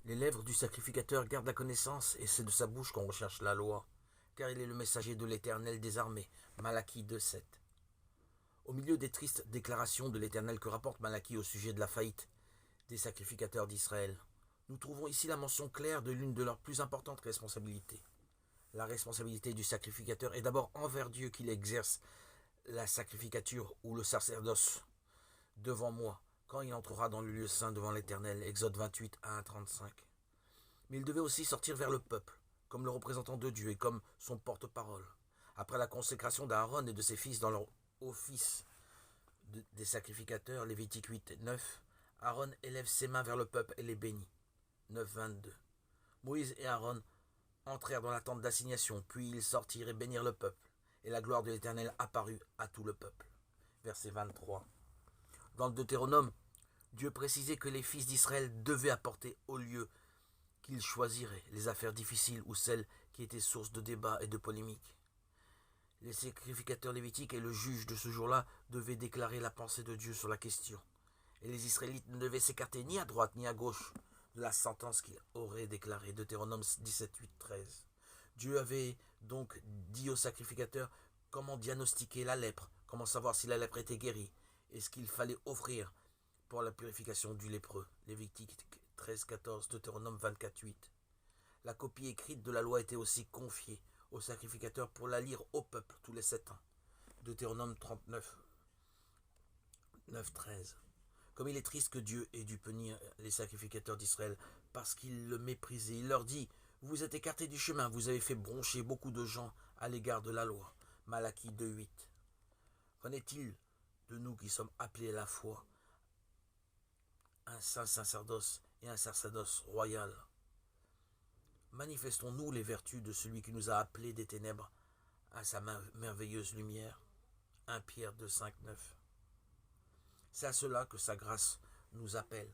Les lèvres du sacrificateur gardent la connaissance, et c'est de sa bouche qu'on recherche la loi, car il est le messager de l'Éternel des armées. Malachie 2,7. Au milieu des tristes déclarations de l'Éternel que rapporte Malachie au sujet de la faillite des sacrificateurs d'Israël, nous trouvons ici la mention claire de l'une de leurs plus importantes responsabilités. La responsabilité du sacrificateur est d'abord envers Dieu qu'il exerce la sacrificature ou le sacerdoce devant moi, quand il entrera dans le lieu saint devant l'Éternel, Exode 28, 1-35. Mais il devait aussi sortir vers le peuple, comme le représentant de Dieu et comme son porte-parole. Après la consécration d'Aaron et de ses fils dans leur office des sacrificateurs, Lévitique 8, 9, Aaron élève ses mains vers le peuple et les bénit. 9, 22. Moïse et Aaron entrèrent dans la tente d'assignation, puis ils sortirent et bénirent le peuple, et la gloire de l'Éternel apparut à tout le peuple. Verset 23. Dans le Deutéronome, Dieu précisait que les fils d'Israël devaient apporter au lieu qu'ils choisiraient les affaires difficiles ou celles qui étaient source de débats et de polémiques. Les sacrificateurs lévitiques et le juge de ce jour-là devaient déclarer la pensée de Dieu sur la question. Et les Israélites ne devaient s'écarter ni à droite ni à gauche de la sentence qu'il aurait déclarée. Deutéronome 17, 8, 13. Dieu avait donc dit aux sacrificateurs comment diagnostiquer la lèpre, comment savoir si la lèpre était guérie, et ce qu'il fallait offrir pour la purification du lépreux. Lévitique 13, 14, Deutéronome 24, 8. La copie écrite de la loi était aussi confiée aux sacrificateurs pour la lire au peuple tous les 7 ans. Deutéronome 39, 9, 13. Comme il est triste que Dieu ait dû punir les sacrificateurs d'Israël parce qu'ils le méprisaient. Il leur dit, vous vous êtes écartés du chemin, vous avez fait broncher beaucoup de gens à l'égard de la loi. Malachie 2, 8. Qu'en est-il de nous qui sommes appelés à la foi un saint sacerdoce et un sacerdoce royal? Manifestons-nous les vertus de celui qui nous a appelés des ténèbres à sa merveilleuse lumière. 1 Pierre 2, 5, 9. C'est à cela que sa grâce nous appelle.